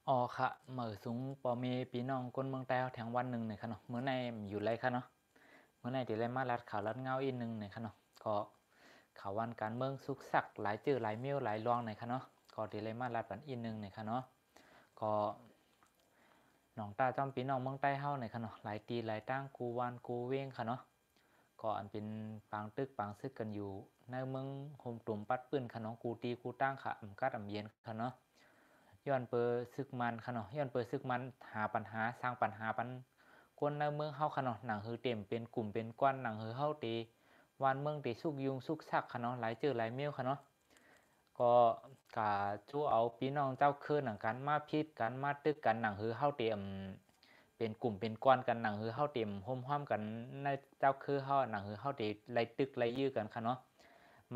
อ๋อค่ะเหมือสูงปอมีพี่น้องคนเมืองใต้เขาแถงวันหนึ่งเนี่ยค่ะเนาะมื้อในอยู่ไรค่ะเนาะมื้อในที่ไรมารัดข่าวรัดเงาอีกหนึ่งเนี่ยค่ะเนาะก็ข่าววันการเมืองสุกสักหลายจื่อหลายมิ้วหลายรองเนี่ยค่ะเนาะก็ที่ไรมารัดปันอีกหนึ่งเนี่ยค่ะเนาะก็หนองตาจอมพี่น้องเมืองใต้เฮาเนี่ยค่ะเนาะหลายตีหลายตั้งกูวานกูเว้งค่ะเนาะก็อันเป็นปางตึกปางซึกกันอยู่ในเมืองโฮมตุ่มปัดปืนค่ะเนาะกูตีกูตั้งค่ะอำกัดอำเย็นค่ะเนาะ ย้อนเปอซึกมันค่ะเนาะย้อนเปอซึกมันหาปัญหาสร้างปัญหาปันกวนในเมืองเฮาค่ะเนาะหนังฮือเต็มเป็นกลุ่มเป็นก้อนหนังฮือเฮาตีวันเมืองตีสุกยุงสุกซักค่ะเนาะหลายจื้อหลายเมี้ยวค่ะเนาะก็กะจู้เอาพี่น้องเจ้าคืนหนังกันมาพิดกันมาตึกกันหนังฮือเฮาเต็มเป็นกลุ่มเป็นก้อนกันหนังฮือเฮาเต็มห่มห้อมกันในเจ้าคือเฮาหนังฮือเฮาตีไล่ตึกไล่ยื้อกันค่ะเนาะ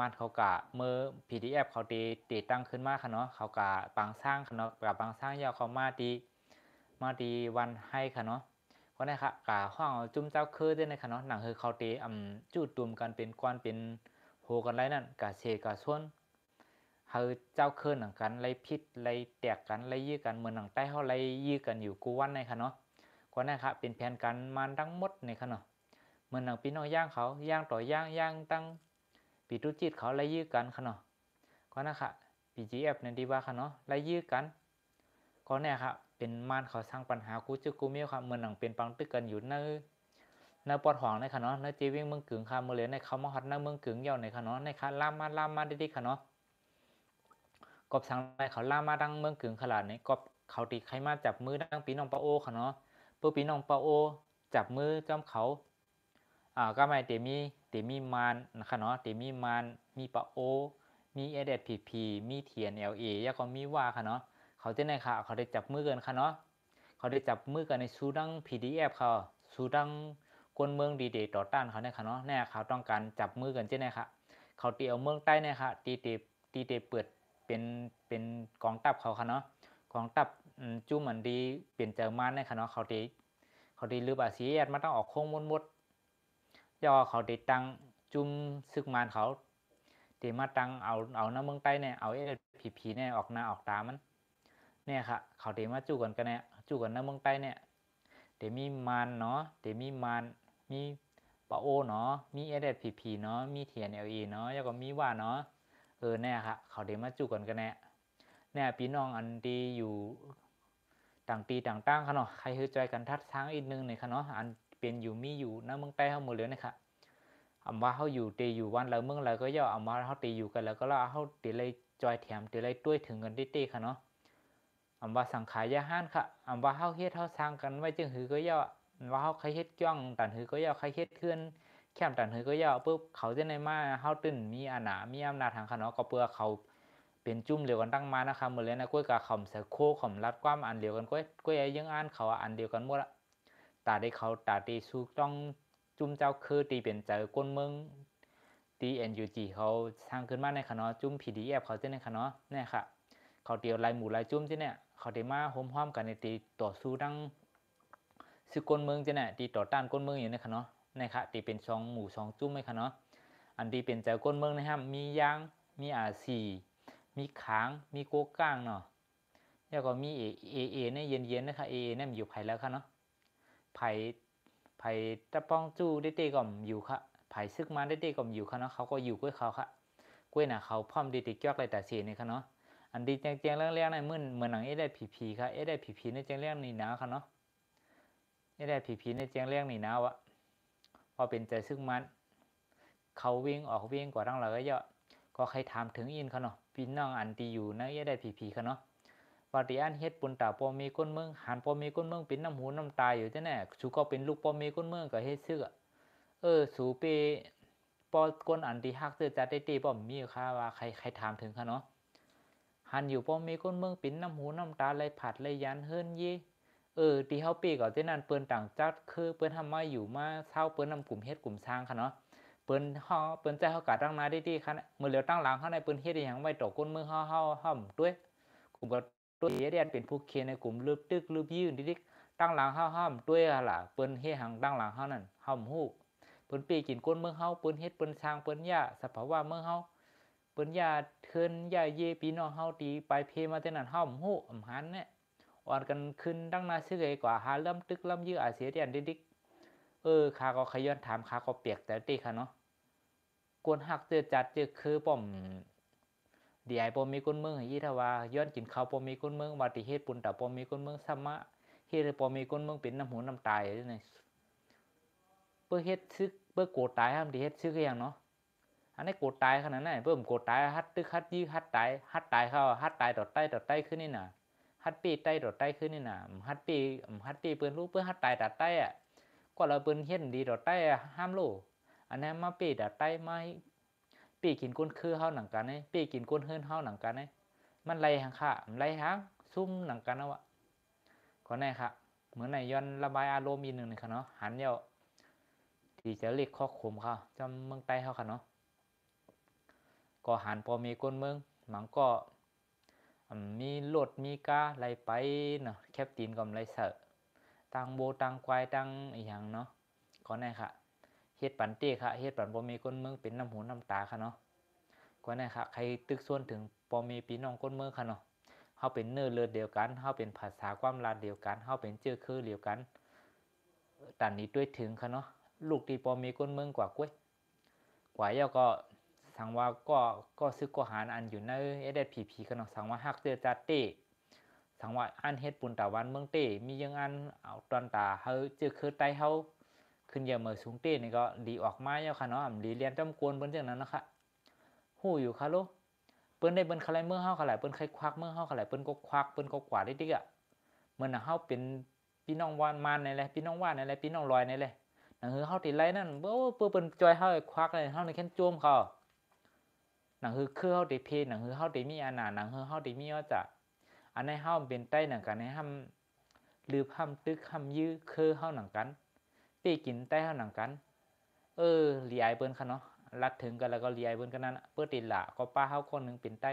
มันเขากะเมื่อ PDF เขาตีตั้งขึ้นมาค่ะเนาะเขากะปางสร้างค่ะเนาะกับบางสร้างยาวเขามาตีวันให้ค่ะเนาะเพราะนี่ค่ะกะห้องจุ้มเจ้าคือด้วยนะค่ะเนาะหนังคือเขาตีจูดตุ่มกันเป็นก้อนเป็นโหกันไรนั่นกะเสกะส่วนเฮาเจ้าคือหนังกันไรพิษไรแตกกันไรยื้อกันเหมือนหนังใต้เขาไรยื้อกันอยู่กูวันในค่ะเนาะก็นี่ค่ะเป็นแผนการมันทั้งหมดในค่ะเนาะเหมือนหนังพี่น้องย่างเขาย่างต่อย่างตั้ง ปีตุจิตเขาไล่ยื้อกันค่ะเนาะก็นะคะ PGF เนี่ยดีว่าค่ะเนาะไล่ยื้อกันก็เนี่ยครับเป็นมานเขาสร้างปัญหากูจึกกูเมียวครับเหมือนหนังเป็นปังตึกกันอยู่ในปอดหองในค่ะเนาะในจีวิ่งเมืองกึ่งค่ะเมื่อเหลือในเขามาฮอดในเมืองกึ่งเย่าในค่ะเนาะในค่ะล่ามมาดีๆค่ะเนาะกบสังในเขาล่ามมาดังเมืองกึ่งขลาดนี้กบเขาตีใครมาจับมือดังปีน้องปะโอค่ะเนาะเพื่อปีน้องปะโอจับมือจอมเขา ก็ไม่เตมีมานนะคะเนาะเตมีมานมีปะโอมีเอเดพีพีมีเทียนเอลเอแล้วก็มีว่าค่ะเนาะเขาจะในค่ะเขาได้จับมือกันค่ะเนาะเขาได้จับมือกันในซูดัง PDF เขาซูดังกวนเมืองดีเดต่อต้านเขาเนี่ยค่ะเนาะเนี่ยเขาต้องการจับมือกันเจ้าเนี่ยค่ะเขาตีเอาเมืองใต้เนี่ยค่ะตีเตเปิดเป็นกองทัพเขาค่ะเนาะกองทัพจุ่มมันดีเปลี่ยนเจอมันเนี่ยค่ะเนาะเขาตีลืออาเซียนมาต้องออกโค้งมด do เขาติดตั้งจุ่มซึกมานเขาตีมาตั้งเอาน้ำเมืองใต้เนี่ยเอาผีเนี่ยออกหน้าออกตามันเนี่ยค่ะเขาตีมาจู่กันกันเนี่ยจู่กันน้ำเมืองใต้เนี่ยเดี๋ยวมีมานเนาะเดี๋ยวมีมานมีปะโอเนาะมีผีเนาะมีเทียนเอลีเนาะแล้วก็มีว่าเนาะเนี่ยค่ะเขาเดี๋ยวมาจู่กันกันเนี่ยพี่น้องอันดีอยู่ต่างตีต่างตั้งค่ะเนาะใครฮือใจกันทัดช้างอีกนึงเนี่ยค่ะเนาะอันเป็นอยู่มีอยู่น้ำเมืองใต้เขาหมดเลยนะคะ ว่าเขาอยู่ตีอยู่วันละเมืองละก็ย่อว่าเขาตีอยู่กันแล้วก็ล่าเขาตีเลยจอยแถมตีเลยตุ้ยถึงกันตีค่ะเนาะว่าสังขายยาห้านค่ะว่าเขาเฮ็ดเขาสร้างกันไว้จึงหือก็ย่อว่าเขาใครเฮ็ดจ้องตันหือก็ย่อใครเฮ็ดเคลื่อนแคมตันหือก็ย่อปุ๊บเขาจะในมาเขาตื่นมีอาณามีอำนาจทางค่ะเนาะก็เพื่อเขาเป็นจุ่มเหลียวกันตั้งมานะคะเหมือนเลยนะก้อยกับขอมเสือโคขอมรัดความอันเดียวกันก้อยยังอ่านเขาอันเดียวกันหมดละตาได้เขาตาตีสู้ต้องจุ่มเจ้าคือตีเป็นเจอก้นเมือง DNUG เขาสร้างขึ้นมาในคณะจุ่ม PDF เขาจะในคณะเนี่ยค่ะเขาเดียวลายหมู่ลายจุ่มที่เนี่ยเขาได้มาโฮมห้อมกันในตีต่อสู้ดังซื้อกลเมืองจะเนี่ยตีต่อต้านกลเมืองอยู่ในคณะเนี่ยค่ะตีเป็น2หมู่2จุ่มในคณะอันที่เป็นเจ้ากลเมืองนะครับมียางมีซีมีขางมีโกก้างเนาะแล้วก็มีเอเนี่ยเย็นๆนะคะเนี่ยอยู่ไผ่แล้วค่ะเนาะไผ่ไผ่ตะป้องจู้ได้เตก่อมอยู่ค่ะไผ่ซึกมาได้เตก่อมอยู่ค่ะเนาะเขาก็อยู่กับเขาค่ะกุ้ยน่ะเขาพร้อมดีติจอกเลยแต่เสียนี่ค่ะเนาะอันดีแจงๆเรื่องๆในเหมือนหนังได้ผีค่ะได้ผีในแจงเรื่องนี่นะค่ะเนาะได้ผีในแจงเรื่องนี่นะวะพอเป็นใจซึกมันเขาวิ่งออกวิ่งกว่าตั้งหลายเยอะก็ใครถามถึงอินเขาเนาะพี่น้องอันตีอยู่นะได้ผีค่ะเนาะปฏิอันเฮ็ดปุนตาปอมีก้นเมืองหันปอมีก้นเมืองเป็นน้ำหูน้ำตาอยู่จ้ะแน่ชูก็เป็นลูกปอมีก้นเมืองก็เฮ็ดซึกสูเปปอก้นอันที่ฮักเสื้อจัดได้ตีป้อมมีค่ะว่าใครถามถึงค่ะเนาะหันอยู่ปอมีก้นเมืองเป็นน้ำหูน้ำตาไหลผัดไหลยันเฮิรนยี่ที่เฮาปีก็เจ้นั้นเปิ้นต่างจัดคือเปิ้นทำมาอยู่มาเช่าเปิ้นนำกลุ่มเฮ็ดกลุ่มสร้างค่ะเนาะเปิ้นใจเฮากะตั้งนาได้ดีค่ะเมื่อเหลียวตั้งหลังเฮาในเปิ้นเฮ็ดอีหยังไว้ต่อก้นเมืองเฮาด้วยกลุ่มก็ตัวเฮ็ดเป็นผู้เคนในกลุ่มลืบตึกลืบยืนดิกตั้งหลังเฮาด้วยล่ะเปิ้นเฮ็ดหังตั้งหลังเฮานั่นเฮาฮู้ เปิ้นปีกินก้นเมืองเฮาเปิ้นเฮ็ดเปิ้นสร้างเปิ้นย่าสภาวะเมืองเฮาเปิ้นย่าเทินย่าเยพี่น้องเฮาตีไปเพมาแต่นั้นเฮาฮู้อำหันเนี่ย อ่อนกันขึ้นดังนาซื้อไงกว่าหาเริ่มตึกเริ่มยื้ออาเสียเดียนดิกข้าก็ขย้อนถามข้าก็เปียกแต่ตีค่ะเนาะกวนหักเจอจัดเจอคือป้อมดีไอปอมีก้นเมืองยี่ถ้าว่าย้อนกินข้าวปอมีก้นเมืองวัติเหตุปุ่นแต่ปอมีก้นเมืองซ้ำมะเฮ็ดปอมีก้นเมืองเป็นน้ำหูน้ำตายนี่เพื่อเฮ็ดซึกเพื่อโกรธตายห้ามดีเฮ็ดซึกอย่างเนาะอันนี้โกรธตายขนาดนั้นเพิ่มโกรธตายฮัดตึกฮัดยื้อฮัดตายเข้าฮัดตายดอดใต้ขึ้นนี่น่ะฮัดปีใต้ดอดใต้ขึ้นนี่น่ะฮัดปีเปิ้นรู้เพื่อฮัดตายดอดใต้อ่ะก็เราเปิ้นเฮ็ดดีดอดใต้ห้ามรู้อันนั้นมาปีดอดใต้มาปีกินก้นคือเฮาหนังกันนี่ปีกินก้นเฮือนเฮาหนังกันนี่มันไล่หางค่ะไล่หางซุ่มหนังกันเอาวะก็แน่ค่ะเหมือนในย้อนระบายอารมณ์อีกนึงนี่ค่ะเนาะหันเดียวที่จะเรียกข้อข่มค่ะจำเมืองใต้เฮาค่ะเนาะก็หันพอมีก้นเมืองมันก็มีรถมีกาไล่ไปเนาะแคปตีนก็ไล่เสอะตังโบตังควายตังอีหยังเนาะก็แน่ค่ะเฮ็ดปันเต้ค่ะเฮ็ดปันบ่มีก้นเมืองเป็นน้ำหูน้ำตาค่ะเนาะก็แน่ค่ะใครตึกส่วนถึงบ่มีพี่น้องก้นเมืองค่ะเนาะเฮาเป็นเนื้อเลือดเดียวกันเฮาเป็นภาษาความรักเดียวกันเฮาเป็นชื่อคือเดียวกันตันนี้ด้วยถึงค่ะเนาะลูกที่บ่มีก้นเมืองกว่าก้วยกว่าเยาก็สังว่าก็ซึกก็หารอันอยู่ในSSPPค่ะเนาะสังว่าฮักเจอจัดเต้สังว่าอันเฮ็ดปุ่นตะวันเมืองเต้มียังอันเอาตอนตาเฮาจื้อคือใต้เฮาขึ้นอย่าเมื่อสูงเต้นี่ก็ดีออกมาเยาค่ะเนาะดีเรียนจำกวนเพิ่นจังนั้นนะคะฮู้อยู่ค่ะโลเปิ้นได้เปิ้นคลายเมืองเฮาค่ะหลายเปิ้นใครควักเมืองเฮาค่ะหลายเปิ้นก็ควักเปิ้นก็กวาดได้ดิกอ่ะเหมือนน่ะเฮาเป็นพี่น้องวานมานนี่แหละพี่น้องว่านนี่แหละพี่น้องลอยนี่แหละหนังหือเฮาติไลนั่นบ่เปิ้นจอยเฮาควักเลยเฮานี่แค่นจ้วมเขาหนังหือคือเฮาได้เพหนังหือเฮาได้มีอานาหนังหือเฮาได้มีว่าจะอันในเฮาเป็นใต้หนังกันให้ห้ำลือห้ำตึกห้ำยื้อคือเฮาหนังกันปีกินใต้เฮาหนังกันหลีไอเปิ้นค่ะเนาะรัดถึงกันแล้วก็หลีไอเปิ้นกันนั่นเปิ้นติดละก็ป้าเฮาคนนึงเป็นใต้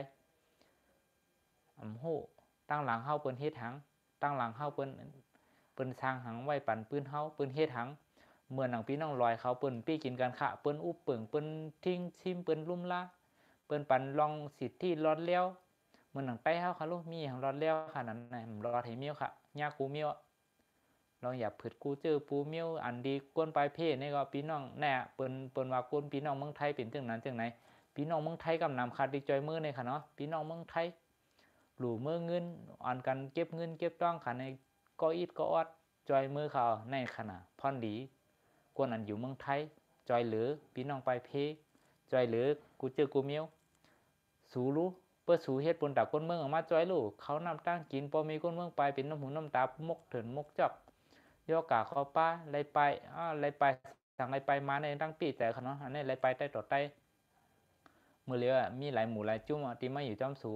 ฮู้ตั้งหลังเฮาเปิ้นเฮ็ดหังตั้งหลังเฮาเปิ้นสร้างหังไว้ปั่นปืนเฮาเปิ้นเฮ็ดหังเมื่อหนังพี่น้องลอยเขาเปิ้นปี้กินกันค่ะเปิ้นอุบเปิงเปิ้นทิ้งชิมเปิ้นลุ่มละเปิ้นปั่นลองสิทธิรอดแล้วเมื่อหนังไปเฮาค่ะลูกมีหังรอดแล้วค่ะนั้นน่ะรอดให้เมียวค่ะยากูเมียวลองอย่าผึดกูเจอปูเมียวอันดีกวนปลายเพนี่ก็พี่น้องแน่เปิ้นว่ากวนพี่น้องเมืองไทยเป็นจังนั้นจังไหนพี่น้องเมืองไทยกำนำขาดดีจอยมือในค่ะเนาะพี่น้องเมืองไทยหลู่มือเงินอ่อนกันเก็บเงินเก็บต้องค่ะในก็อิดก็ออดจอยมือเขาในขณะพรดีกวนอันอยู่เมืองไทยจอยเหลือพี่น้องปลายเพจอยเหลือกูเจอกูเมียวสูรู้เพื่อสูเฮ็ดปนตาก้นเมืองออกมาจอยลูกเขานำตั้งกินพอมีก้นเมืองไปเป็นน้ำหูน้ำตามกเถินมกจอกยอกาเขาป้าไล่ไปไล่ไปสั่งไล่ไปมาในตั้งปีแต่ขนาดอันนี้ไล่ไปใต้ต่อใต้เมื่อเลี้ยวมีหลายหมู่หลายจุ่มที่มาอยู่จอมสู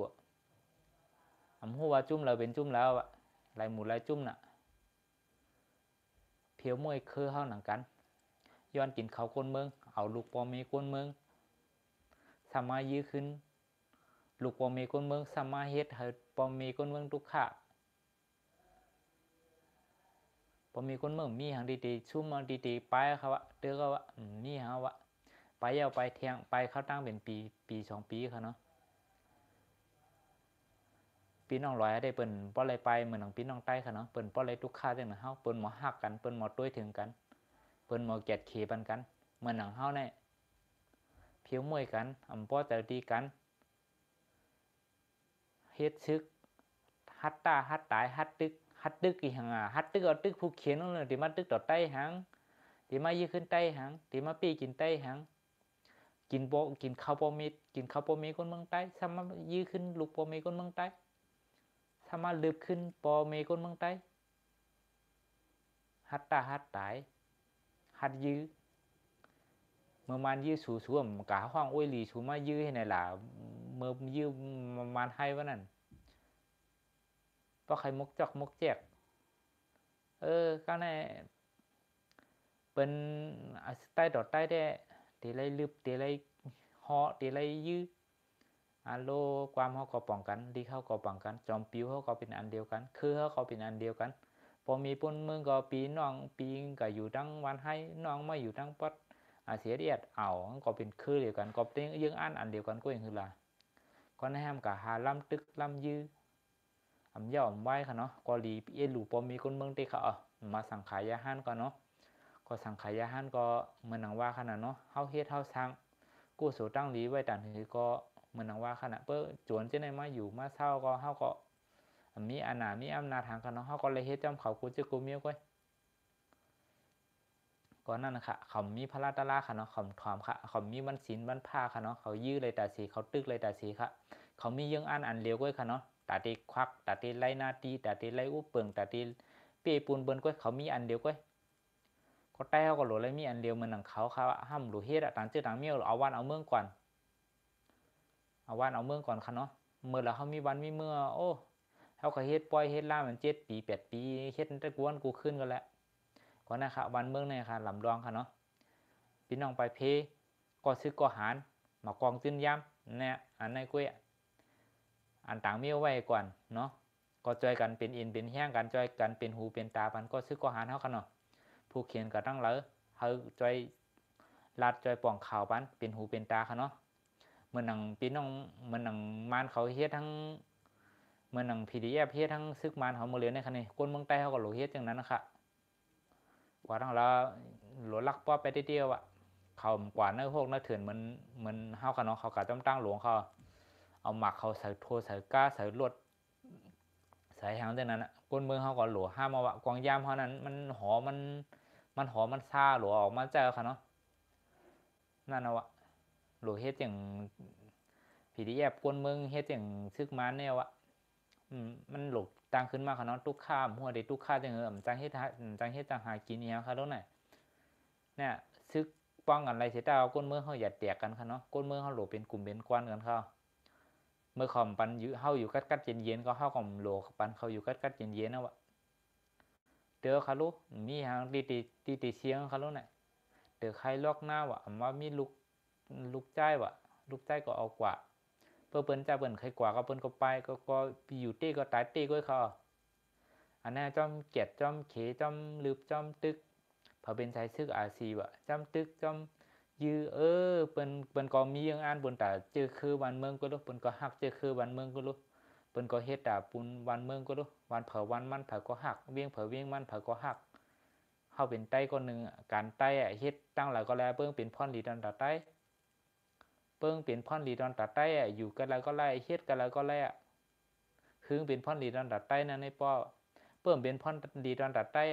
หัวจุ่มเราเป็นจุ่มแล้วหลายหมู่หลายจุ่มน่ะเพียวมวยคือเฮาหนังกันย้อนกินเขาก้นเมืองเอาลูกปอมีก้นเมืองสามารถยื้อขึ้นลูกปอมีก้นเมืองสามารถเฮ็ดให้ปอมีก้นเมืองทุกข้าพอมีคนเมืองมีหางดีๆชุ่มดีๆไปเขาวะเตือก็ว่ามีหางวะไปเอาไปเที่ยงไปเขาตั้งเป็นปี2 ปีเขาเนาะปีน้องลอยได้เปิ้นป้ออะไรไปเหมือนของปีน้องใต้เขาเนาะเปิ้นป้ออะไรทุกข้าจังนะเฮาเปิ้นหมอหักกันเปิ้นหมอต้วยถึงกันเปิ้นหมอแกดขี่ปันกันเหมือนหนังเฮาเนี่ยเพียวมวยกันป้อแต่ดีกันเฮ็ดซึกฮัตตาฮัตตายฮัตตึกอีหังฮัตตึกเอาตึกผู้เขียนนั่นเลยที่มาตึกต่อใต้หังที่มายื้อขึ้นใต้หังที่มาปีกินใต้หังกินข้าวปอมีคนเมืองใต้สามารถยื้อขึ้นลูกปอมีคนเมืองใต้สามารถลืบขึ้นปอมีคนเมืองใต้ฮัตตาฮัตตายฮัตยื้อเมื่อมันยื้อสูมกะห้องอ้วยหลีสูมายื้อให้ไหนล่ะเมื่อยื้อมันให้วะนั่นเพราะใครมกจอกมกแจกก็ในเป็นใต้ดอดใต้ได้ตีไรลืบตีไรเหาะตีไรยื้อโลความเขาก็ป้องกันดีเขาก็ป้องกันจอมปิวเขาก็เป็นอันเดียวกันคือเขาก็เป็นอันเดียวกันพอมีปนเมืองก็ปีน้องปีก็อยู่ทั้งวันให้น้องมาอยู่ทั้งปัดเสียเดียดก็เป็นคือเดียวกันก็เป็นยังอันเดียวกันก็อย่างคือละก็ในห้ามกับหาลำตึกลำยื้อ ำย่อมไว้ค่ะเนาะก็รีเอหลูปอมีคนเมืองเตเขามาสังขายยาหันก่อนเนาะก็สังขายยาหันก็เหมือนหนังว่าขนาดเนาะเฮาเฮ็ดเฮาสร้างกู้สู่ตั้งลีไว้ตันหือก็เหมือนหนังว่าขนาดเปิ้จวนจะได้มาอยู่มาเศร้าก็เฮาก็มีอาณามีอำนาจทางกันเนาะเฮาก็เลยเฮ็ดจำเขากูจะกูเมียวก้อยก็นั่นนะคะเขามีพระราตลาค่ะเนาะเขาถอมค่ะเขามีวันศีลวันผ้าค่ะเนาะเขายื้อเลยแต่สีเขาตึกเลยแต่สีค่ะเขามียังอันเลียวก้อยค่ะเนาะตาตีควักตาตีไล่นาตีตาตีไล่อุเปิงตาตีเปียปูนเบิ้นก้อยเขามีอันเดียวก้อยก็ใต้เขาก็หลเลยมีอันเดียวเหมือนหนังเขาค่ะห้ามหลูเฮ็ดต่างชื่อต่างเมียวเอาวันเอาเมืองก่อนเอาวันเอาเมืองก่อนค่ะเนาะเมื่อแล้วเขามีวันมีเมื่อโอ้เขาก็เฮ็ดปล่อยเฮ็ดล่ามัน7 ปี 8 ปีเฮ็ดตะกวนกูขึ้นกันแล้วก็นะครับวันเมืองเนี่ยค่ะลำดองค่ะเนาะพี่น้องไปเพก็ซื้อก็หารมากองจื้นย้ำเนี่ยอันในกุ้ยอันต่างมีไว้ก่อนเนาะก็จอยกันเป็นอินเป็นแห้งกันจอยกันเป็นหูเป็นตาปันก็ซื้อก็หารเท่ากันเนาะผู้เขียนก็ตั้งเลยเฮาจอยลัดจอยป่องข่าวปันเป็นหูเป็นตาค่ะเนาะเหมือนหนังพี่น้องเหมือนหนังมานเขาเฮ็ดทั้งเหมือนหนัง PDF เฮ็ดทั้งซึกมานเขามาเรียนในคันนี้คนเมืองใต้เขาก็หลเฮ็ดจังนั้นนะคะกว่าทั้งเราหลวลักป้อไปเดียวอ่ะเขากว่าเนื้อพวกเนื้อเถื่อนมันเฮากันเนาะเขากะต้องตั้งหลวงเขาเอาหมักเขาใส่โทใส่ก้าใส่ลวดใส่หางเท่านั้นอ่ะคนเมืองเขาก็หลวห้ามเอาวะกวางยามเขานั้นมันหอมันหอมันซาหลวออกมาเจอค่ะเนาะนั่นเอาวะหลวเฮ็ดอย่างPDFคนเมืองเฮ็ดอย่างซึกมันเนี่ยวะมันหลกตั้งขึ้นมาค่ะเนาะทุกข้ามหัวเด็ทุกข้าจังจังเฮ็ดจังหากินเนี่ยค่ะแล้วเนี่ยซึกป้องกันอะไรเสียแต่เอาก้นเมืองเขาอย่าแตกกันค่ะเนาะก้นเมืองเขาหลเป็นกลุ่มเป็นก้อนกันเขาเมื่อคอมปันอยู่เฮาอยู่กัดเย็นก็เฮาคอมโหลปันเขาอยู่กัดเย็นนะวะเจอค่ะลูกมีหางตีเสียงค่ะลูกเนี่ยเจอใครลอกหน้าวะว่ามีลูกใจวะลูกใจก็เอากว่าเปิ้นจะเปิ้นใครกว่าก็เปิ้นก็ไปก็อยู่ตีก็ตายตีก็เขาอันนี้จอมเกียดจอมเขจอมลืบจอมตึกพอเป็นชายซึกอาซีวะจอมตึกจอมยื้อเปิ้นก็มียังอ่านเปิ้นแต่เจอคือวันเมืองก็รู้เปิ้นก็ฮักเจอคือวันเมืองก็รู้เปิ้นก็เฮ็ดแต่ปุนวันเมืองก็รู้วันเผาวันมันเผาก็ฮักเวียงเผาเวียงมันเผาก็ฮักเฮาเป็นใต้คนนึงการใต้เฮ็ดตั้งหลายก็แล้วเปิ้งเป็นพรลีดอนตาใต้เปิ้งเป็นพรลีดอนตาใต้อยู่กันแล้วก็ไล่เฮ็ดกันแล้วก็ไล่คือเป็นพรลีดอนตาใต้นั่นในป้อเปิ้งเป็นพรลีดอนตาใต้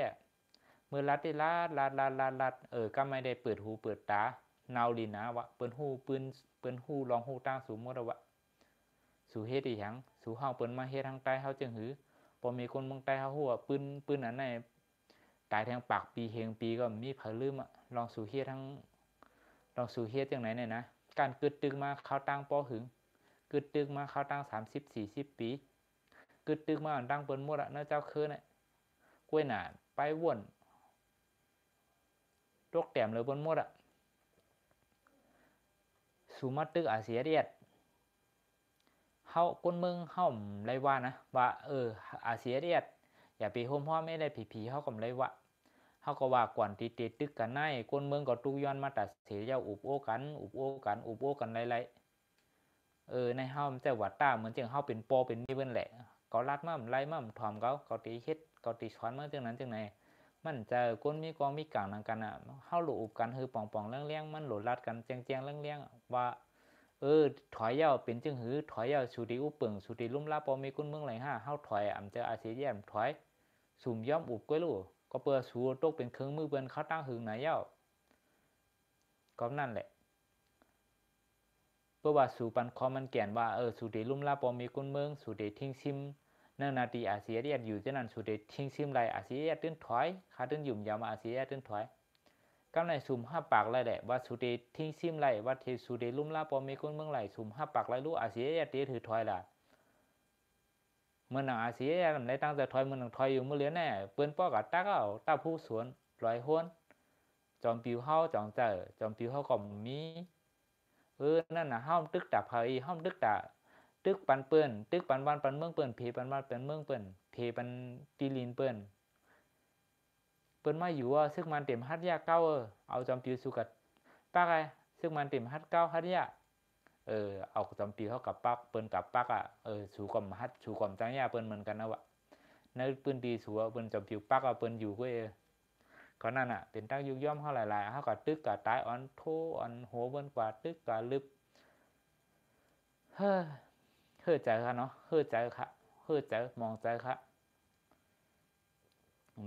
เมื่อรัดได้ลัดก็ไม่ได้เปิดหูเปิดตาเนาลีนะวะเปิ้นหูลองหูตั้งสูงหมดวะสู่เฮ็ดอีหยังสู่เฮาเปิ้นมาเฮ็ดทางใต้เฮาจึงหือบ่มีคนเมืองใต้เฮาฮู้ว่าปืนอันไหนตายทางปากปีเฮงปีก็มีเผาลืมลองสู่เฮ็ดจังไหนเนี่ยนะการกึดตึกมาเข้าตั้งป้อหึงกึดตึกมาเข้าตั้ง30-40 ปีกึดตึกมาตั้งเปิ้นหมดเนาะเจ้าคือเนี่ยกล้วยหนาไปว่นตกแต้มเลยบนหมดสูมาตึกอาเซียเดียดเฮาคนเมืองเฮาไรว่านะว่าอาเซียเดียดอย่าไปโฮมพ่อไม่ได้ผีเฮาก็ไรว่าเฮาก็ว่าก่อนตีเตตึกกันในคนเมืองก็ตุกย้อนมาตัดเสียเจ้าอุบโอกันไรในเฮาจะว่าตาเหมือนจังเฮาเป็นปอเป็นนี่เบิ่นแหละก็ลัดมั่มไล่มั่มถอมเขาตีเฮ็ดเขาตีช้อนมาจังนั้นจังไหนมันจะก้นมีกองมีกลางนั่นกันเฮาหลุบกันฮือป่องๆเลี้ยงมันหลุดลัดกันแจงๆเลี้ยงว่าถอยยาวเป็นจึงหือถอยยาวสุดีอุปเปิงสุดีลุ่มลาปอมีก้นเมืองไหลห้าเฮาถอยจะอาศัยแย่มถอยสุ่มย่อมอุบก้อยลู่ก็เปิดสูตกเป็นเครื่องมือเบิ่นเขาตั้งหึงไหนยาวก็นั่นแหละเพื่อว่าสู่ปันคอมันแก่นว่าสุดีลุ่มลาปอมีก้นเมืองสุดีทิ้งซิมนั่นนาทีอาเซียเดียดอยู่ที่นั่นสุดเด็ดทิ้งซิมไรอาเซียตื้นถอยขาตื้นหยุ่มยาวมาอาเซียตื้นถอยกำในสุ่มห้าปากไรแหละว่าสุดเด็ดทิ้งซิมไรว่าเทสุดเด็ดลุ่มลาปอมีคนเมืองไรสุ่มห้าปากไรรู้อาเซียตีถือถอยล่ะเมื่อหนังอาเซียในตั้งแต่ถอยเมื่อหนังถอยอยู่เมื่อเลี้ยนแน่เปิ้นป้อกับตาเก้าตาผู้สวนปล่อยห้วนจอมปิวเฮาจอมเจอจอมปิวเฮาก็มีนั่นน่ะห้ามตึกตาเผยห้ามตึกตาตึกปันเปิ้นตึกปันวันปันเมืองเปิ้นเพปันวันปันเมืองเปิ้นเพปันตีลินเปิ้นมาอยู่ว่าซึกมันเต็มฮัดยาเก้าเอาจอมปิวสุกัดป้าไงซึกมันเต็มฮัดเก้าฮัดยา เอาจำปีเขากับปักเปิ้นกับปักสู่กอมฮัดสู่กอมจังยาเปิ้นเหมือนกันนะวะในปืนดีสู่เปิ้นจำปีปักเปิ้นอยู่ก็ก็นั่นเป็นตั้งยุย่อมเขาหลายๆเขาก็ตึกกับตายอ่อนโทอ่อนโหเปิ้นกว่าตึกกับลึบเฮ้อใจค่ะเนาะเฮ้อใจค่ะเฮ้อใจมองใจค่ะ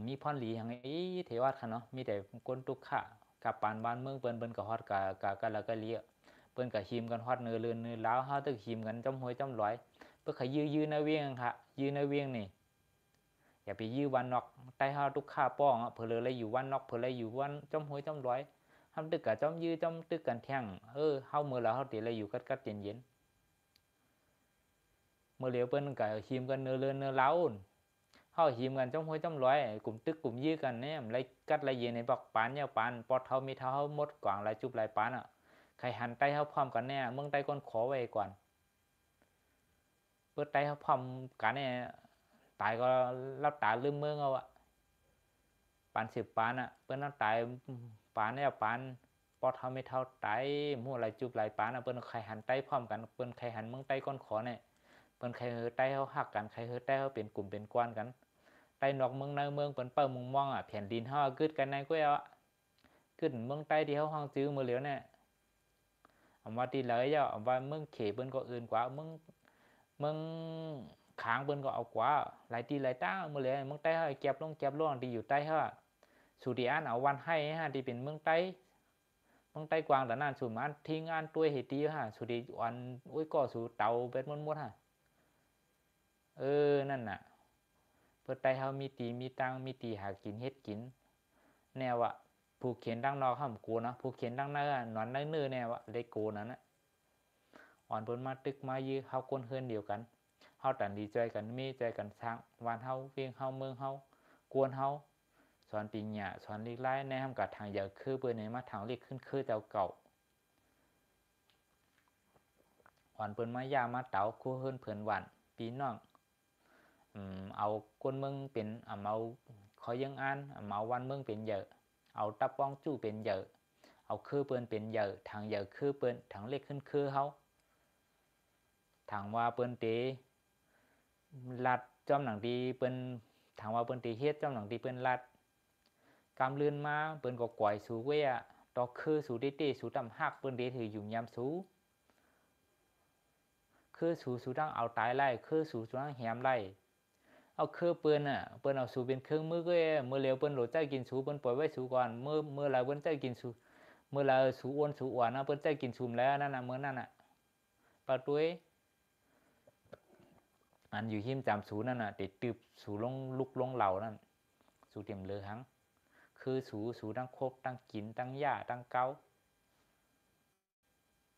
มีพรหลีอย่างนี้เทวาค่ะเนาะมีแต่คนทุกข์ค่ะกับปานบ้านเมืองเปิ้นก็ฮอดกับแล้วก็เลี้ยเปิ้นก็หิมกันฮอดเนื้อเลือนเนื้อล้าวเฮาตึกหิมกันจำหวยจำลอยเปิ้นก็ยื้อในเวียงค่ะยื้อในเวียงนี่อย่าไปยื้อวันนอกใต้เฮาทุกข้าป้องเผลอเลยอยู่วันนอกเผลอเลยอยู่วันจำหวยจำลอยทำตึกกะจำยื้อจำตึกกันแท่งเฮามื้อละเฮาติเลยอยู่กัดเย็นเมื่อเหลียวเปิ้นก็หิมกันเนื้อเลือนเนื้อล้าวเฮาหิมกันจำหวยจำลอยกลุ่มตึกกลุ่มยื้อกันเนี่ยไรกัดไรเย็นในบอกปานเนี่ยปานปอดเฮามีเท่าเฮาหมดกว่างไรจุบไรปานใครหันใต้เฮาพร้อมกันแน่เมืองใต้ก้นขอไว้ก่อนเปิดใต้เฮาพร้อมกันเนี่ยตายก็รับตาลืมเมืองเอาปาน10ปานเปิ้นตายปานเนี่ยปานปอดเฮาไม่เท่าตายมู่ไรจุบไรปานเปิ้นใครหันใต้พร้อมกันเปิ้นใครหันเมืองใต้ก้นขอเนี่ยเปิ้นใครเฮอใต้เฮาฮักกันใครเฮอใต้เฮาเป็นกลุ่มเป็นก้อนกันใต้นอกเมืองในเมืองเปิ้นเป้ามุงมองแผ่นดินเฮากึดกันในก้วยกึดเมืองใต้ที่เฮาห้องจื้อมื้อเหลียวเนี่ยว่าที่เลยว่าเมืองเขเปิ้นก็อื่นกว่ามึงค้างเปิ้นก็เอากว่าหลายตีหลายต้ามื้อเลยเมืองใต้เฮาเก็บลงที่อยู่ใต้เฮาสุดีอันเอาวันให้ฮะที่เป็นเมืองใต้กวางแต่นั่นสุมันทิ้งอันตัวเฮตีฮะสุดีอันอุ้ยก็สู่เตาเป็ดมดฮะนั่นน่ะเปิ้นใต้เฮามีตีมีตังมีตีหากินเฮ็ดกินแนวผู้เขียนดังนอกห้ามกูนะผู้เขียนดังนั้นนอนในเนื้อแนวได้กูนั่นนะอ่อนเปิ้นมาตึกมายื้อเฮาคนเฮือนเดียวกันเฮาตันดีใจกันมีใจกันสร้างวานเฮาเวียงเฮาเมืองเฮากวนเฮาสอนปิญญาสอนลีกไล่ในทำกับทางอย่าคือเปิ้นในมาทางลีกขึ้นคือเจ้าเก่าอ่อนเปิ้นมายามาเต๋าคู่เฮือนเพิ่นหวานปีน้องเอาคนเมืองเป็นเอาขอยังอ่านเอาวันเมืองเป็นเยอะเอาตับป้องจู้เป็นเยอะเอาคือเปิ้นเป็นเยอะทางเยอะคือเปิ้นทางเล็กขึ้นคือเฮาทางว่าเปิ้นเตลัดจอมหนังดีเปิ้นทางว่าเปิ้นเตเฮ็ดจอมหนังดีเปิ้นลัดกำลื่นมาเปิ้นก็ก่อยสู่เว้ยต่อคือสู่เตสู่ตำฮักเปิ้นเตถืออยู่ยามสู่คือสู่ดังเอาตายไล่คือสู่ดังแหมไล่เอาคือเปิ้นเปิ้นเอาสู่เป็นเครื่องมือก็เมื่อเร็วเปิ้นโหลดใจกินสู่เปิ้นปล่อยไว้สู่ก่อนเมื่อไรเปิ้นใจกินสู่เมื่อไรสู่อ้วนสู่อ้วนเปิ้นใจกินสู่แล้วนั่นเมื่อนั้นปะตุ้ยอันอยู่หิมจำสูนั่นติดตึบสูลงลุกลงเหล่านั่นสูเต็มเลยหังคือสูตั้งครบตั้งกินตั้งหญ้าตั้งเก้า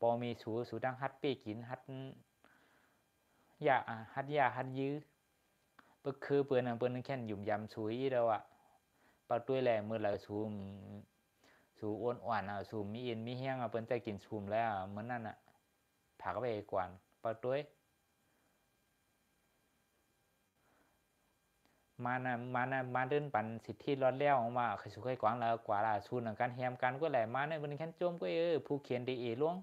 ปอมีสูตั้งฮัดเป้กินฮัดหญ้าฮัดยื้อเปิ้นคือเปิ้นแค่นยุ่มยำสูอีแล้วปะตุ้ยแลเมื่อไรสูอ้วนอ่อนสูมีเอ็นมีแห้งเปิ้นใจกินสูมแล้วเหมือนนั่นผักไปกวนปะตุ้ยมาเดินปันสิทธิรอดแล้วมาใครสุขใครกวางแล้วกว่าล่ะชูนังการแฮมกันก็แหละมาเนี่ยมันแค่จมก็ผู้เขียนดีล่วง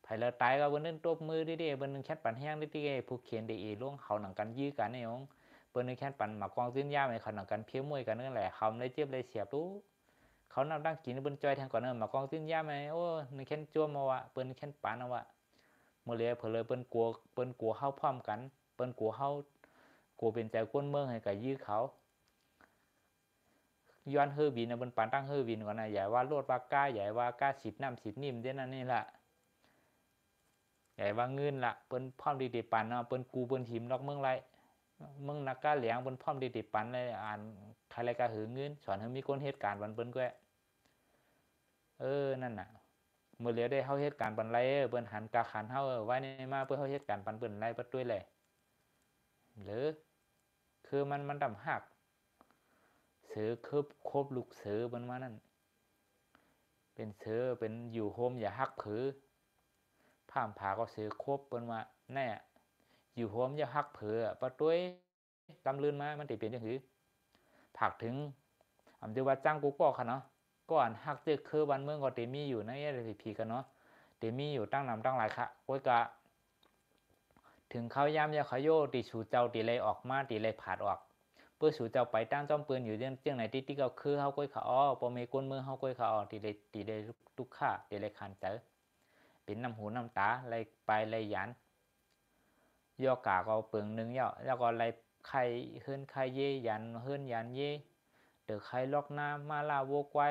ไผละตายก็เปิ้นเดินตบมือดิเปิ้นแค่ปันแห้งดิผู้เขียนดีล่วงเขาหนังกันยื้อกันเนี่ยองเปิ้นแค่ปันมากองตื้นยาเขาหนังกันเพี้ยมวยกันนั่นแหละเขาได้เจ็บได้เสียบรู้เขานำดังกินเปิ้นจอยทางก่อนมากองตื้นยาไหมโอ้นึกแค่จมมาเปิ้นแค่ปันเมื่อเลยเผลอเปิ้นกลัวเฮาพร้อมกันเปิ้นกลัวเฮากลัวเป็นใจก้นเมืองให้กับยื้อเขาย้อนเฮอวินบนปานตั้งเฮอวินก่อนอย่าว่าโลดว่าก้าอย่าว่าก้าสิบน้ำสิบนิ่มเด้นั่นนี่แหละอย่าว่าเงินละเปิ้นพร้อมดีๆปันเปิ้นกูเปิ้นหิมนอกเมืองไรเมืองนักก้าเหลียงเปิ้นพร้อมดีๆปันเลยอ่านใครไรก็หือเงินสอนให้มีคนเหตุการณ์วันเปิ้นก็นั่นน่ะเมื่อเหลียวได้เฮาเหตุการณ์ปันไรเปิ้นหันกาขันเฮาไว้ในมาเปิ้นเฮาเหตุการณ์ปันเปิ้นไรปัดด้วยเลยหรือคือมันดำหักเสือครบลูกเสือมันมานั่นเป็นเสือเป็นอยู่โฮมอย่าฮักผือผ่ามผาก็เสือครบเป็นมาแน่อยู่โฮมอย่าฮักผือปะตุ้ยกำลื่นมามันติดเป็นจังหือผักถึงจะว่าจ้างกูก็ค่ะเนาะก่อนฮักเจอคือวันเมืองก็ติมีอยู่นะอะไรผีกันเนาะ ตีมีอยู่ตั้งนำตั้งหลายค่ะก้อยกะถึงเขาย้ำยาเขาโยตีสูเจ้าตีเลยออกมาตีเลยผาดออกเพื่อสูเจ้าไปตั้งจอมปืนอยู่เรื่องไหนที่เขาคือเขาก้อยเขาอ้อปอมีก้นมือเขาก้อยเขาอ้อตีเลยทุกข่าตีเลยขันเต๋อเป็นน้ำหูน้ำตาเลยไปเลยยันย่อกาก็เปลืองหนึ่งย่อแล้วก็เลยใครเฮิรนใครเย่ยันเฮิรนยันเย่เดี๋ยวใครล็อกหน้ามาลาโวกไว้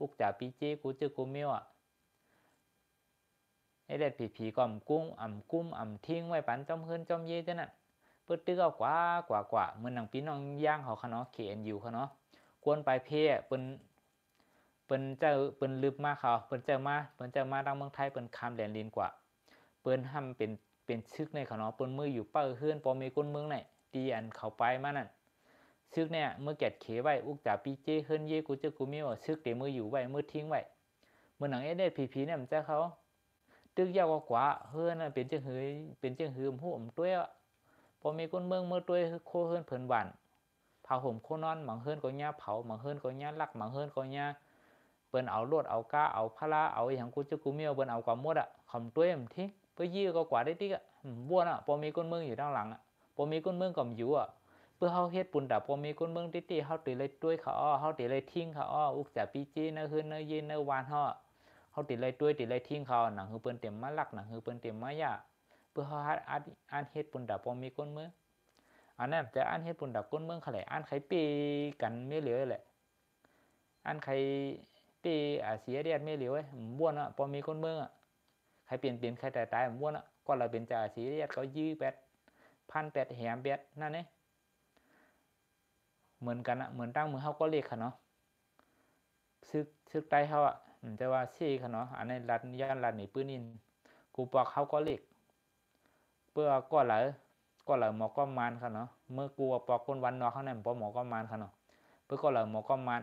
อุกจ่าปีเจกูเจอกูเมียวอ่ะไอเด็ดผีก็กุ้มทิ้งไว้ปันจอมเฮิรนจอมเย่เจ้านั่นเปิดตื้อเอากว่าเหมือนหนังปีน้องย่างเขาเขาเนาะ KNU เขาเนาะกวนไปเพ่เปิ้นเจอเปิ้นลืบมาเขาเปิ้นเจอมาทางเมืองไทยเปิ้นคามแหลนลินกว่าเปิ้นทำเป็นชึกในเขาเนาะเปิ้นมืออยู่เป้าเฮือนปอมีก้นเมืองไหนตีอันเขาไปมานั่นชึกเนี่ยเมื่อแกดเขไว้อุกจ่าปีเจเฮิรนเยกูเจอกูมีว่าชึกเดมืออยู่ไว้มือทิ้งไว้เมื่อหนังเอเดผีเนี่ยมันจะเขาตึกยาวกว่าเฮือนน่ะเป็นจังหือหู้ตัวพอมีก้นเมืองมือตัวโคเฮือนเพิ่นหวานเผาห่มโคนอนหมังเฮือนก็ย่าเผาหมังเฮือนก็ย่าลักหมังเฮือนก็ย่าเปิ้นเอาลวดเอาก้าเอาพลาเอาอย่างกูจะกูเมียวเปิ้นเอาความหมดอ่ะคำตัวมันทิ้งเพื่อยื้อก็กว่าได้ติ๊กอ่ะบ้วนอ่ะพอมีก้นเมืองอยู่ด้านหลังอ่ะพอมีก้นเมืองก็อยู่อ่ะเพื่อเฮาเฮ็ดปุ่นดาพอมีก้นเมืองติ๊เฮาตีเลยด้วยเขาอ้อเฮาตีเลยทิ้งเขาอ้ออุกจ่าปีจีเนฮืนเนยีเนวานเฮาเฮาตีเลยด้วยตีเลยทิ้งเขาหนังคือเปิ้นเต็มมาลักหนังคือเปิ้นเต็มมายาเพื่อเฮาอันเฮ็ดปุ่นดาพอมีก้นเมืองอันนั้นจะอันเฮ็ดปุ่นดาก้นเมืองเขาแหละอันใครปีกันไม่เหลือแหละอันใครปีเสียเดียดไม่เหลือบ้วนอ่ะพอมีก้นเมืองอ่ะใครเปลี่ยนใครตายบ้วนอ่ะก็เราเป็นจ่าเสียเดียดก็ยื้อแปดพันแปดแหมแปดนั่นเองเหมือนกันอ่ะเหมือนตั้งมือเขาก็เรียกค่ะเนาะซึกใต้เขาอ่ะแต่ว่าซี่ค่ะเนาะอันนี้รัดย่านรัดหนีปืนนินกูปอกเขาก็เรียกเพื่อก็เหลอหมอก็มานค่ะเนาะเมื่อกูปอกคนวันนอเขาเนี่ยปอหมอก็มานค่ะเนาะเพื่อก็เหลอหมอก็มาน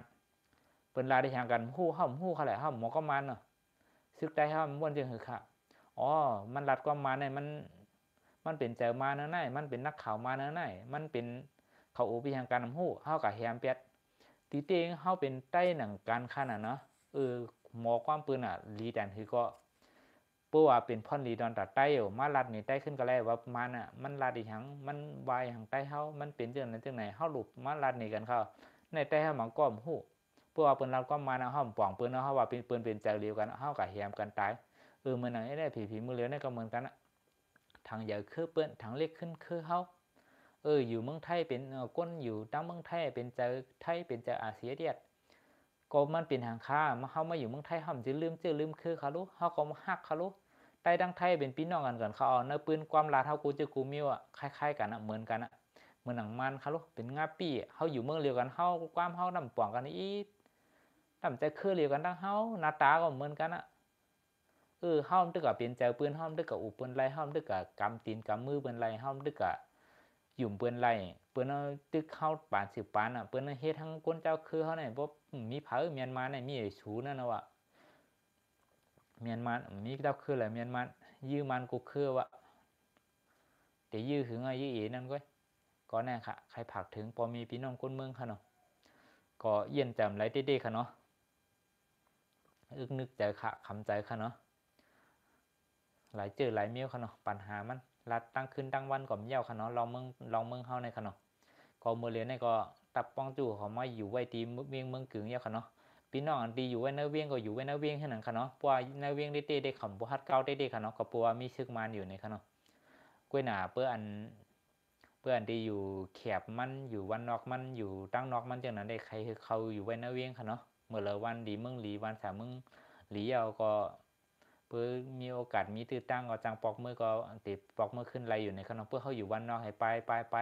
เป็นลายได้ห่างกันหู้เขาแหละหมอก็มานเนาะซึกใต้เขาม้วนจึงหือค่ะอ๋อมันรัดก็มาเนี่ยมันเป็นเจอมาเนื้อไหนมันเป็นนักข่าวมาเนื้อไหนมันเป็นเขาอุปยังการนำหู้เขากับแฮมเปียดตีเตียงเขาเป็นใต้หนังการขนาดเนาะหมอความปืนอ่ะลีแดนคือก็เพื่อว่าเป็นพ่อนลีดอนตัดใต้อยู่มาลัดนี่ใต้ขึ้นก็แล้วว่ามันอ่ะมันลัดอีกหังมันวายหังใต้เขามันเป็นจังนั้นจังไหนเขาหลุดมาลัดนี่กันเขาในใต้เขาหมังก้อมหู้เพื่อว่าปืนลัดก็มานะเขาป่องปืนเขาว่าเป็นปืนเป็นใจเรียวกันเขากับแฮมกันตายเหมือนหนังไอ้ได้ผีมือเหลือนี่ก็เหมือนกันอ่ะทางใหญ่คือเปิ้นทางเล็กขึ้นคือเขาอยู่เมืองไทยเป็นก้นอยู่ตั้งเมืองไทยเป็นเจอไทยเป็นเจออาเซียเดียดก็มันเป็นทางค้ามาเขามาอยู่เมืองไทยเขาจะลืมคือเขารู้เขาก็มาฮักเขารู้ใต้ดังไทยเป็นพี่น้องกันเขาเอาเนื้อปืนความลาเท่ากูจะกูมิวอ่ะคล้ายๆกันอ่ะเหมือนกันอ่ะเหมือนหนังมันเขารู้เป็นงาปี้เขาอยู่เมืองเดียวกันเขาความเขาดำป่องกันอีดำใจคือเดียวกันทั้งเขาหน้าตาก็เหมือนกันอ่ะเฮาตึกกับเป็นเจอปืนเฮาตึกกับอุปปืนไรเฮาตึกกับกำตีนกำมือปืนไรเฮาตึกกับหยุ่มเปิ้นไรเปิ้นเอาตึกเข้าป่านสืบปานอ่ะเปิ้นเฮ็ดทั้งก้นเจ้าคือเขาเนี่ยบ่มีเผาเมียนมาเนี่ยมีไอ้ชูนั่นน่ะว่าเมียนมามีเจ้าคือแหละเมียนมายื้อมันกูคือว่าแต่ยื้อถึงยื้ออีนั่นก็แน่ค่ะใครผักถึงพอมีพี่น้องคนเมืองค่ะเนาะก็เย็นจำไรเด้ๆค่ะเนาะนึกใจค่ะคำใจค่ะเนาะหลายหลายเมียวค่ะเนาะปัญหามันรัดตั้งคืนตั้งวันก่อมเย้าค่ะเนาะลองเมืองเฮาในค่ะเนาะก็เมื่อเรียนนี่ก็ตับป้องจู่เขามาอยู่ไว้ตีเวียงเมืองกึ่งเย้าค่ะเนาะพี่น้องอันดีอยู่ไว้เนื้อเวียงก็อยู่ไว้เนื้อเวียงแค่นั้นค่ะเนาะเพราะว่าเนื้อเวียงได้ขำบุฮัดเก้าได้ค่ะเนาะก็ปัวมีซึกมันอยู่ในค่ะเนาะกล้วยหนาเพื่ออันที่อยู่แคบมันอยู่วันนอกมันอยู่ตั้งนอกมันจังนั้นได้ใครเขาอยู่ไว้เนื้อเวียงค่ะเนาะเมื่อละวันดีเมืองหลีวันสามเมืองหลีเอาก็เพื่อมีโอกาสมีตื้อตั้งก็จังปอกมือก็ติดปอกมือขึ้นไรอยู่ในขนมเพื่อเขาอยู่วันนอกให้ไป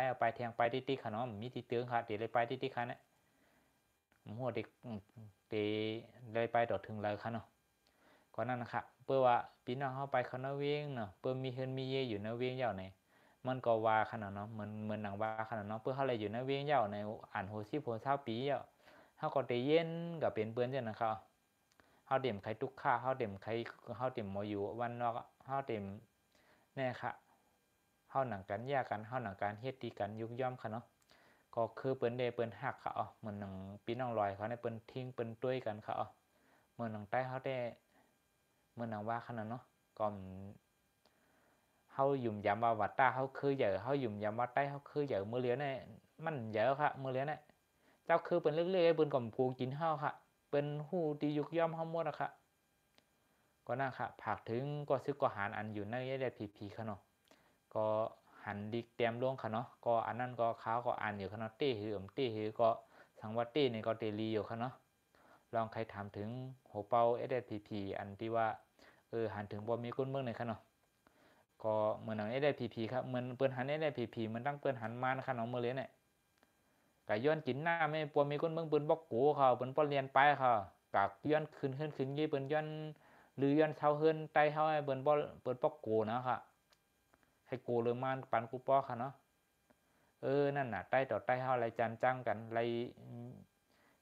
เอาไปแทงไปติ๊กขนมมีที่เตือนค่ะเดี๋ยวเลยไปติ๊กค่ะเนี่ยหัวเด็กเดี๋ยวเลยไปต่อถึงเลยค่ะเนาะก็นั่นนะคะเพื่อว่าปีน้องเข้าไปเขาเนาเวียงเนาะเพื่อมีเฮินมีเย่อยู่เนาเวียงเย่าในมันก็ว่าขนาดเนาะเหมือนหนังว่าขนาดเนาะเพื่อเขาเลยอยู่เนาเวียงเย่าในอ่านโหซิโหเช้าปีเย่าเขาก็เตเย็นกับเป็นเปื้อนจังนะครับเขาเต็มใครทุกข้าเขาเต็มใครเขาเต็มมาอยู่วันนอกเขาเต็มแน่ค่ะเขาหนังกันแยกกันเขาหนังการเฮ็ดตีกันยุบย่อมค่ะเนาะก็คือเปิ้นเดเปิ้นหักเขาเหมือนหนังปีน้องลอยเขาในเปิ้นทิ้งเปิ้นตุ้ยกันเขาเหมือนหนังใต้เขาได้ เมื่อนังว่าขนาดเนาะก็เฮาหยุ่มยำว่าวัดตาเฮาคือเยอะเฮาหยุ่มยำว่าใต้เฮาคือเยอะมื้อเลี้ยเนี่ยมันเยอะค่ะมื้อเลี้ยเนี่ยเจ้าคือเป็นเรื่อยๆเปิ้นก็กูกินเฮาค่ะเป็นฮู้ที่ยุกย่อมเฮาหมดอะค่ะก็นั่นค่ะผากถึงก็ซึกก็หารอันอยู่ในได้ผีๆค่ะเนาะก็หันดิกเตรียมลงค่ะเนาะก็อันนั้นก็เขาก็อ่านอยู่ค่ะเนาะเต้หือเต้หือก็สังวัตเต้นี่ก็เตลีอยู่ค่ะเนาะลองใครถามถึงโหเปา SSPP อันที่ว่าหันถึงบ่มีคนเมืองไหนค่ะเนาะก็เหมือนหนัง SSPP ครับเหมือนเปิ้นหัน SSPP มันตั้งเปิ้นหันมานะคะเนาะมื้อเลยเนี่ยก็ย้อนกินหน้าไม่ปัวมีคนเมืองเปิ้นบ่กูเขาเปิ้นบ่เรียนไปเขากากย้อนขึ้นยี่เปิ้นย้อนหรือย้อนเซาเฮือนใต้เฮาให้เปิ้นบ่กูนะครับให้กูเลยมาปันกูป้อค่ะเนาะนั่นน่ะใต้ต่อใต้เฮาไรจันจ้างกันไร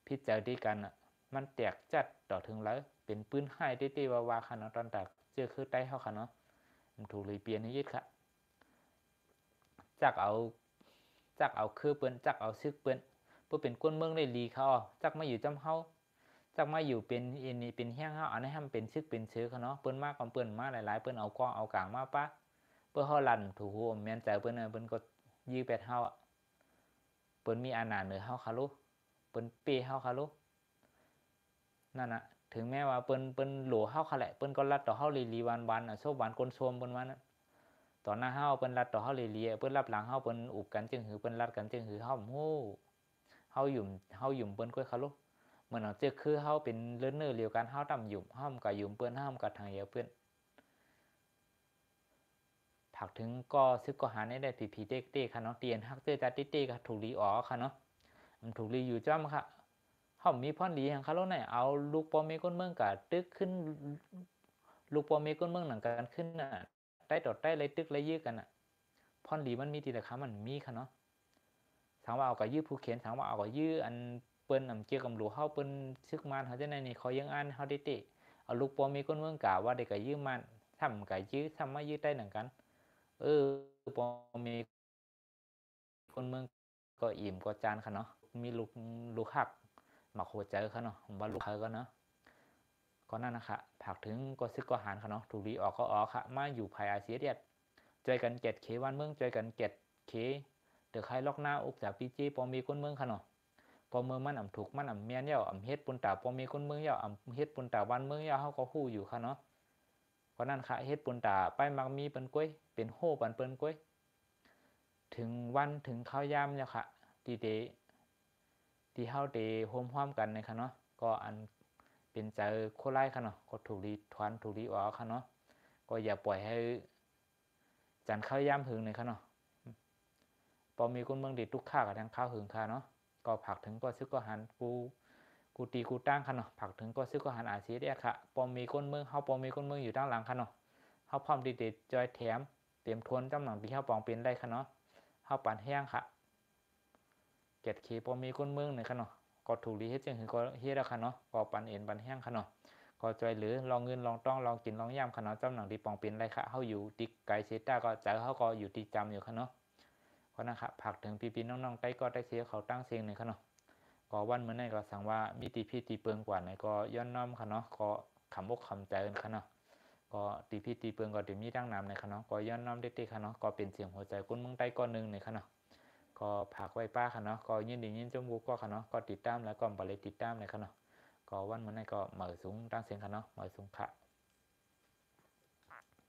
พิจารณากันน่ะมันแตกจัดต่อถึงแล้วเป็นปืนให้เต้ๆว่าๆค่ะเนาะตอนตักเจอคือใต้เฮาค่ะเนาะมันถูกเลยเปลี่ยนให้ยึดค่ะจักเอาคือเปิ้นจักเอาซึกเปิ้นเพื่อเป็นก้นเมืองได้ลีเขาจักมาอยู่จำเฮาจักมาอยู่เป็นอินนี่เป็นแห้งเฮาอันนี้ให้มันเป็นซึกเป็นชื้อเขาเนาะเปิ้นมากกับเปิ้นมาหลายๆเปิ้นเอาก้อเอากลางมาปะเพื่อเฮาลั่นถูกหัวแม่นใจเปิ้นเปิ้นก็ยื้อแปดเฮาเปิ้นมีอานาจเหนือเฮาค่ะลูกเปิ้นเป้เฮาค่ะลูกนั่นน่ะถึงแม้ว่าเปิ้นโหลเฮาค่ะแหละเปิ้นก็รัดต่อเฮาลีๆวันๆโซบหวานคนโซมเปิ้นว่านั้นต่อหน้าเฮาเปิ้นรัดต่อเฮาลีๆเปิ้นรับหลังเฮาเปิ้นอุบกันจึงหือเปิ้นรัดกันจึงหือเฮาฮู้เฮาหยุ่มเปิ้นก้อยค่ะลูกเหมือนเอาเจอคือเฮาเป็นเลิศเนื้อเดียวกันเฮาตำหยุ่มเฮาก็หยุ่มเปิ้นเฮาก็ทางเดียวเปิ้นผักถึงก็ซึกก็หาได้ผีๆเต้ๆค่ะเนาะเตียนฮักเต้จัดเต้ๆก็ถูกลีอ๋อค่ะเนาะมันถูกลีอยู่จ้ำค่ะเฮามีพรดีหังค่ะแล้วไหนเอาลูกปอมีก้นเมืองก็ตึกขึ้นลูกปอมีก้นเมืองหนังกันขึ้นน่ะใต้ต่อใต้เลยตึกเลยยื้อกันน่ะพรดีมันมีทีละคำมันมีค่ะเนาะถามว่าเอาก็ยื้อผู้เขียนถามว่าเอาก็ยื้ออันเปิ้นเกี่ยวกับหลวงเฮาเปิ้นซึกมานเฮาจังได๋นี่เขายังอ่านเฮาได้เตะเอาลูกปอมีก้นเมืองกะว่าได้ก็ยื้อมันทำก็ยื้อทำมายื้อใต้หนังกันปอมีคนเมืองก็อิ่มก็จานค่ะเนาะมีลูกหักหมักหัวใจค่ะเนาะผมว่าลูกเขาก็เนาะก็นั่นนะคะผักถึงก็ซึกก็หารค่ะเนาะถูกดีออกก็ออกค่ะมาอยู่ภายอาเซียนใจกันเก็ดเควันเมืองใจกันเก็ดเคเดือใครล็อกหน้าอุกจากปีจีปอมีคนเมืองค่ะเนาะปอเมืองมันถูกมันเมียนเย่าเฮ็ดปุ่นตาปอมีคนเมืองเย่าเฮ็ดปุ่นตาวันเมืองเย่าเขาก็ฮู้อยู่ค่ะเนาะก็นั่นค่ะเฮ็ดปุ่นตาไปมักมีเป็นก้อยเป็นโฮปันเปิ้นก้อยถึงวันถึงข้าวยามเนี่ยค่ะที่เฮาได้ร่วมกันในค่ะเนาะก็อันเป็นใจโคไล่ค่ะเนาะก็ถูกดีทวนถูกดีอ๋อค่ะเนาะก็อย่าปล่อยให้จันข้าวยามหึงในค่ะเนาะพอมีคนเมืองดีทุกข้ากับทางข้าวหึงค่ะเนาะก็ผักถึงก็ซึกก็หันกูตีกูตั้งค่ะเนาะผักถึงก็ซึกก็หันอาเซียนค่ะพอมีคนเมืองเฮาพอมีคนเมืองอยู่ด้านหลังค่ะเนาะเฮาพร้อมดีเดจอยแถมเตรียมทวนจำหนังที่เฮาปองเป็นได้ค่ะเนาะเฮาปานแห้งค่ะเก็ดเคพอมีคนเมืองในค่ะเนาะก็ถูกดีเฮ็ดจังหือก็เฮ็ดแล้วค่ะเนาะก็ปันเอ็นปันแห้งค่ะเนาะก็จอยหรือลองเงินลองต้องลองกินลองย่ำค่ะเนาะจำหนังที่ปองเป็นได้ค่ะเฮาอยู่ติไกลเซต้าก็ใจเฮาก็อยู่ติจำอยู่ค่ะเนาะก็นะครับผักถึงพี่ๆน้องๆใต้ก็ได้เสียเขาตั้งเสียงหนึ่งค่ะเนาะก็วันเมื่อไหร่ก็สั่งว่ามีตีพี่ตีเปิงกว่าไหนก็ย้อนน้อมค่ะเนาะก็ขำอกขำใจกันค่ะเนาะก็ตีพี่ตีเปิงก็เดี๋ยวมีตั้งนามในค่ะเนาะก็ย้อนน้อมเด็กๆค่ะเนาะก็เป็นเสียงหัวใจคนเมืองใต้ก้อนหนึ่งในค่ะเนาะก็ผักไว้ป้าค่ะเนาะก็ยินดียินจมูกก็ค่ะเนาะก็ติดตามแล้วก็บริติดตามเลยค่ะเนาะก็วันเมื่อไหร่ก็เหมือสูงตั้งเสียงค่ะเนาะเหมือสูงค่ะ